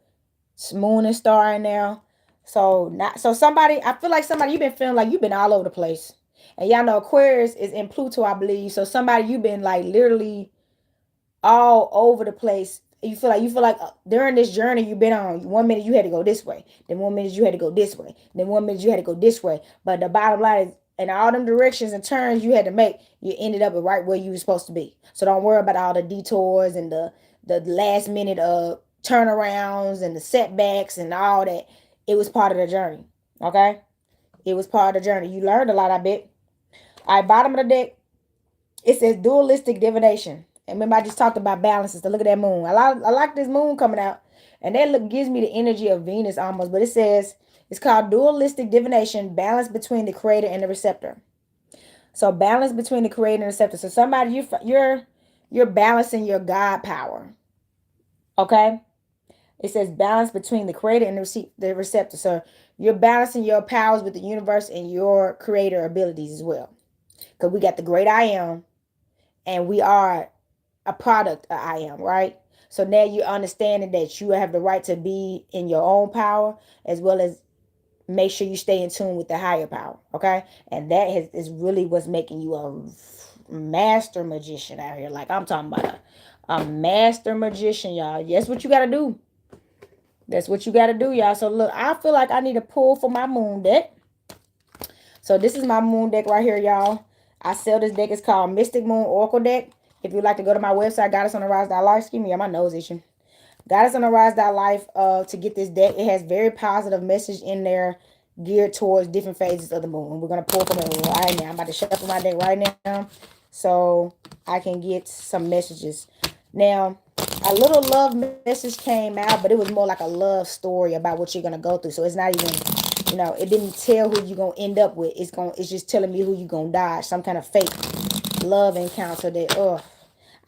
Speaker 1: moon and star in there. So somebody, I feel like somebody you've been feeling like you've been all over the place. And y'all know Aquarius is in Pluto, I believe. So somebody you've been like literally all over the place. You feel like during this journey you've been on, 1 minute you had to go this way, then 1 minute you had to go this way, then 1 minute you had to go this way. But the bottom line is, in all them directions and turns you had to make, you ended up right where you were supposed to be. So don't worry about all the detours and the last minute turnarounds and the setbacks and all that. It was part of the journey. Okay? It was part of the journey. You learned a lot, I bet. All right, bottom of the deck, it says dualistic divination. And remember, I just talked about balances. So look at that moon. I like this moon coming out. And that gives me the energy of Venus almost. But it says, it's called dualistic divination, balance between the creator and the receptor. So balance between the creator and the receptor. So somebody, you're balancing your God power. Okay? It says balance between the creator and the receptor. So you're balancing your powers with the universe and your creator abilities as well. Because we got the great I am. And we are a product of I am, right? So now you're understanding that you have the right to be in your own power, as well as make sure you stay in tune with the higher power, okay? And that is really what's making you a master magician out here. Like I'm talking about a master magician, y'all. That's what you got to do. That's what you got to do, y'all. So look, I feel like I need to pull for my moon deck. So this is my moon deck right here, y'all. I sell this deck. It's called Mystic Moon Oracle Deck. If you'd like to go to my website, goddessontherise.life. Excuse me, my nose itching. Goddessontherise.life to get this deck. It has very positive message in there. geared towards different phases of the moon. And we're gonna pull from it right now. I'm about to shuffle my deck right now so I can get some messages. Now, a little love message came out, but it was more like a love story about what you're gonna go through. So it's not even, it didn't tell who you're gonna end up with. It's just telling me who you're gonna dodge. Some kind of fake love encounter that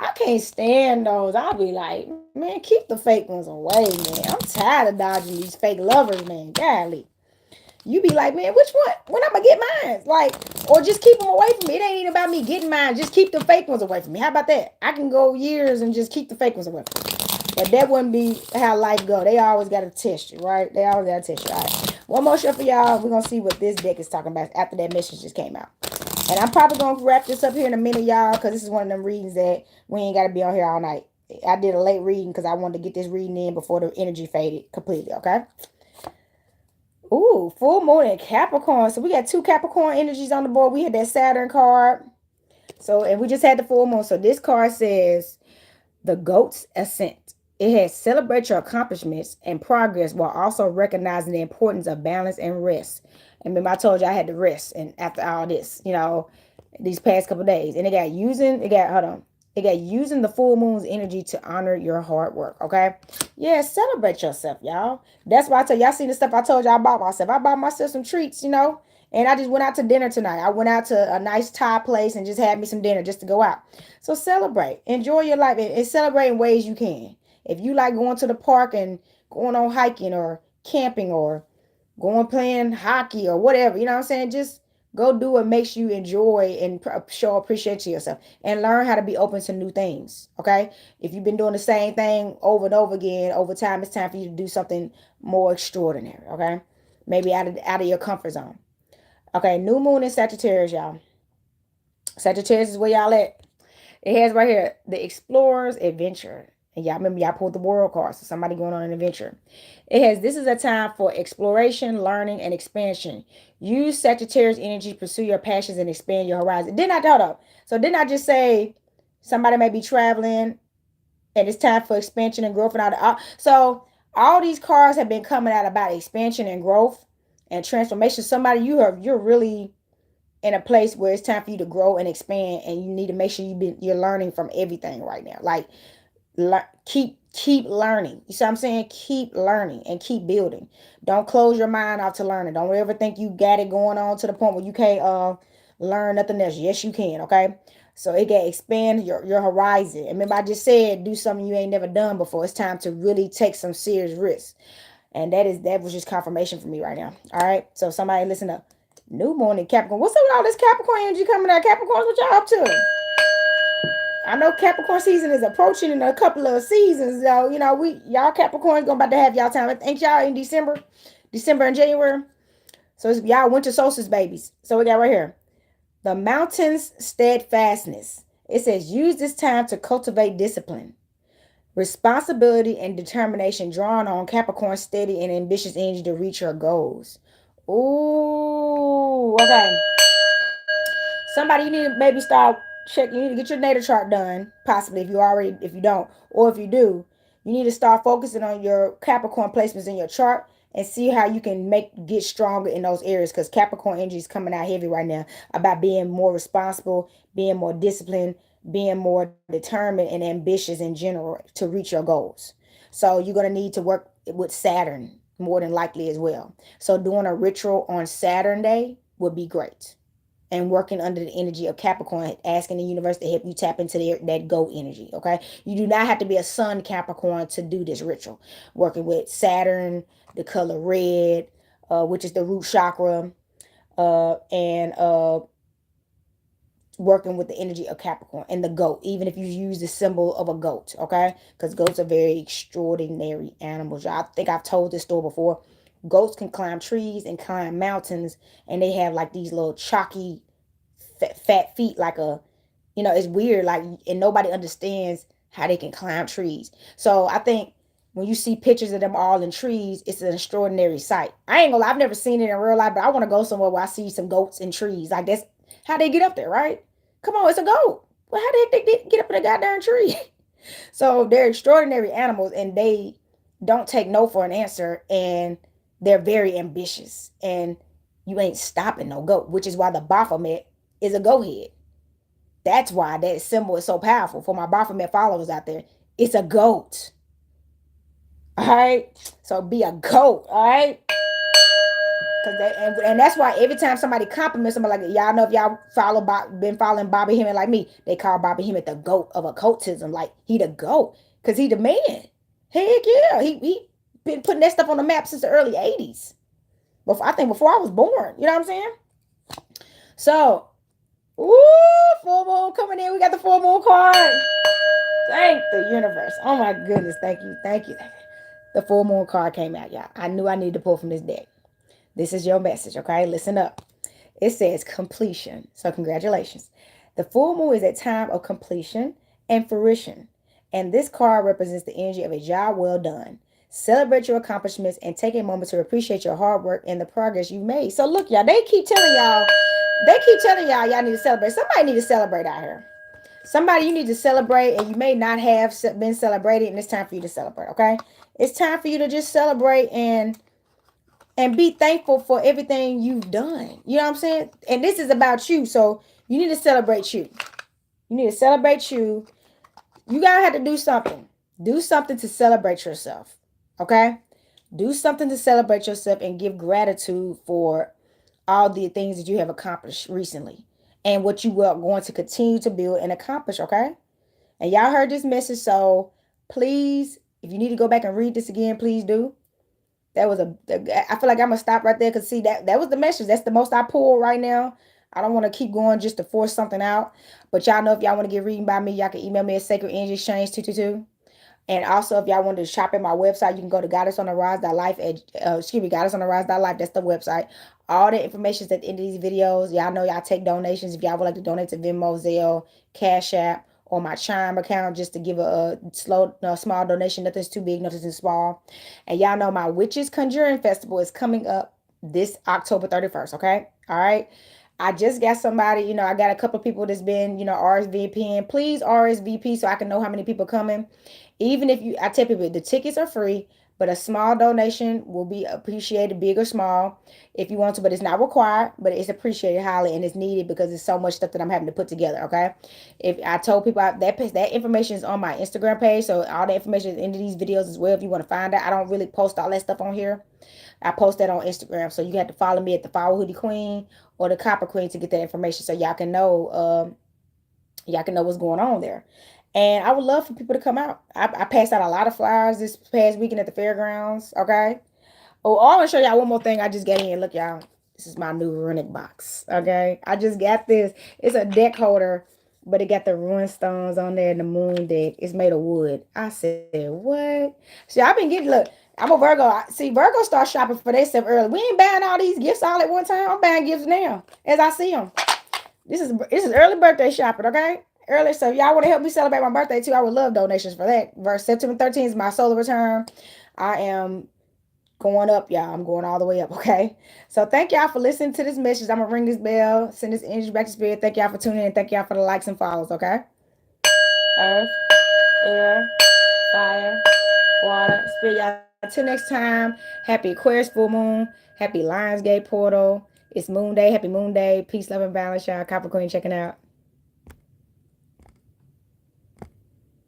Speaker 1: I can't stand those. I'll be like, man, keep the fake ones away, man. I'm tired of dodging these fake lovers, man. Golly. You be like, man, which one? When I'm gonna get mine? Like, or just keep them away from me. It ain't even about me getting mine. Just keep the fake ones away from me. How about that? I can go years and just keep the fake ones away from me. But that wouldn't be how life go. They always gotta test you, right? They always gotta test you. All right. One more show for y'all. We're gonna see what this deck is talking about after that message just came out. And I'm probably gonna wrap this up here in a minute, y'all, because this is one of them readings that we ain't gotta be on here all night. I did a late reading because I wanted to get this reading in before the energy faded completely, okay? Ooh, full moon in Capricorn. So we got two Capricorn energies on the board. We had that Saturn card. So, and we just had the full moon. So this card says the goat's ascent. It has celebrate your accomplishments and progress while also recognizing the importance of balance and rest. And remember, I told you I had to rest, and after all this, these past couple of days, and it got using the full moon's energy to honor your hard work. Okay, yeah, celebrate yourself, y'all. That's why I tell y'all. See the stuff I told y'all I bought myself. I bought myself some treats, and I just went out to dinner tonight. I went out to a nice Thai place and just had me some dinner just to go out. So celebrate, enjoy your life, and celebrate in ways you can. If you like going to the park and going on hiking or camping or going playing hockey or whatever, you know what I'm saying? Just go do what makes you enjoy and show appreciation to yourself and learn how to be open to new things. Okay. If you've been doing the same thing over and over again, over time, it's time for you to do something more extraordinary. Okay. Maybe out of your comfort zone. Okay. New moon in Sagittarius, y'all. Sagittarius is where y'all at. It has right here the explorer's adventure. And y'all remember y'all pulled the world card. So somebody going on an adventure. It has this is a time for exploration, learning, and expansion. Use Sagittarius energy, pursue your passions, and expand your horizon. Didn't I hold up? So didn't I just say somebody may be traveling and it's time for expansion and growth and all that? So all these cards have been coming out about expansion and growth and transformation. Somebody you're really in a place where it's time for you to grow and expand, and you need to make sure you're learning from everything right now. Like keep learning. You see what I'm saying? Keep learning and keep building. Don't close your mind off to learning. Don't ever think you got it going on to the point where you can't learn nothing else. Yes, you can. Okay. So it can expand your horizon. And remember, I just said do something you ain't never done before. It's time to really take some serious risks. And that was just confirmation for me right now. All right. So somebody listen up. New morning Capricorn. What's up with all this Capricorn energy coming out? Capricorn, what y'all up to? I know Capricorn season is approaching in a couple of seasons, though. Y'all Capricorns gonna about to have y'all time. Ain't y'all in December and January? So it's y'all winter solstice babies. So we got right here the mountain's steadfastness. It says use this time to cultivate discipline, responsibility, and determination, drawing on Capricorn's steady and ambitious energy to reach your goals. Ooh, okay. Somebody you need to maybe start checking. You need to get your natal chart done, possibly if you don't, or if you do, you need to start focusing on your Capricorn placements in your chart and see how you can get stronger in those areas. Because Capricorn energy is coming out heavy right now about being more responsible, being more disciplined, being more determined and ambitious in general to reach your goals. So you're gonna need to work with Saturn more than likely as well. So doing a ritual on Saturn day would be great, and working under the energy of Capricorn, asking the universe to help you tap into that go energy. Okay, you do not have to be a sun Capricorn to do this ritual. Working with Saturn, the color red, which is the root chakra, and working with the energy of Capricorn and the goat, even if you use the symbol of a goat. Okay, because goats are very extraordinary animals. I think I've told this story before. Goats can climb trees and climb mountains, and they have like these little chalky fat feet, like it's weird, like, and nobody understands how they can climb trees. So I think when you see pictures of them all in trees, it's an extraordinary sight. I ain't gonna lie, I've never seen it in real life, but I want to go somewhere where I see some goats in trees. Like, that's how they get up there, right? Come on, it's a goat. Well, how the heck they get up in a goddamn tree? So they're extraordinary animals, and they don't take no for an answer. And They're very ambitious, and you ain't stopping no goat, which is why the Baphomet is a go head. That's why that symbol is so powerful for my Baphomet followers out there. It's a goat. All right. So be a goat. All right. And that's why every time somebody compliments somebody, like, y'all know, if y'all been following Bobby Hemmett like me, they call Bobby Hemmett the goat of occultism. Like, he the goat because he the man. Heck yeah, he been putting that stuff on the map since the early '80s. Before, I think before I was born. You know what I'm saying? So, ooh, full moon coming in. We got the full moon card. Thank the universe. Oh my goodness, thank you, thank you, thank you. The full moon card came out, y'all. I knew I needed to pull from this deck. This is your message, okay? Listen up. It says completion. So congratulations. The full moon is a time of completion and fruition. And this card represents the energy of a job well done. Celebrate your accomplishments and take a moment to appreciate your hard work and the progress you made. So look, y'all, they keep telling y'all y'all need to celebrate. Somebody need to celebrate out here. Somebody you need to celebrate, and you may not have been celebrated, and it's time for you to celebrate, okay? It's time for you to just celebrate and be thankful for everything you've done. You know what I'm saying? And this is about you, so you need to celebrate you. You need to celebrate you. You gotta have to do something. Do something to celebrate yourself, okay? Do something to celebrate yourself and give gratitude for all the things that you have accomplished recently and what you are going to continue to build and accomplish, okay? And y'all heard this message, so please, if you need to go back and read this again, please do. That was I feel like I'm gonna stop right there because see that was the message. That's the most I pull right now. I don't want to keep going just to force something out. But y'all know, if y'all want to get reading by me, y'all can email me at Sacred Energy Exchange 222. And also, if y'all want to shop at my website, you can go to goddessontherrise.life goddessontherrise.life. That's the website. All the information is at the end of these videos. Y'all know y'all take donations. If y'all would like to donate to Venmo, Zelle, Cash App, or my Chime account, just to give a small donation. Nothing's too big, nothing's too small. And y'all know my Witches Conjuring Festival is coming up this October 31st, okay? All right. I just got somebody, I got a couple of people that's been, RSVPing. Please RSVP so I can know how many people coming. Even if I tell people the tickets are free, but a small donation will be appreciated, big or small, if you want to, but it's not required, but it's appreciated highly and it's needed because it's so much stuff that I'm having to put together. Okay. If I told people that information is on my Instagram page. So all the information is in these videos as well. If you want to find out, I don't really post all that stuff on here. I post that on Instagram. So you have to follow me at the Flower Hoodie Queen or the Copper Queen to get that information. So y'all can know, what's going on there. And I would love for people to come out. I passed out a lot of flyers this past weekend at the fairgrounds. Okay. Oh, I want to show y'all one more thing I just got in. Look, y'all. This is my new runic box. Okay. I just got this. It's a deck holder, but it got the rune stones on there and the moon deck. It's made of wood. I said, what? See, I've been getting, look, I'm a Virgo. See, Virgo start shopping for their stuff early. We ain't buying all these gifts all at one time. I'm buying gifts now as I see them. This is early birthday shopping, okay? Early, so if y'all want to help me celebrate my birthday too, I would love donations for that. September 13th is my solar return. I am going up, y'all. I'm going all the way up, okay? So thank y'all for listening to this message. I'm gonna ring this bell, send this energy back to spirit. Thank y'all for tuning in. Thank y'all for the likes and follows, okay? Earth, air, fire, water, spirit. Y'all, until next time, happy Aquarius full moon, happy Lionsgate portal. It's moon day, happy moon day. Peace, love, and balance, y'all. Copper Queen checking out.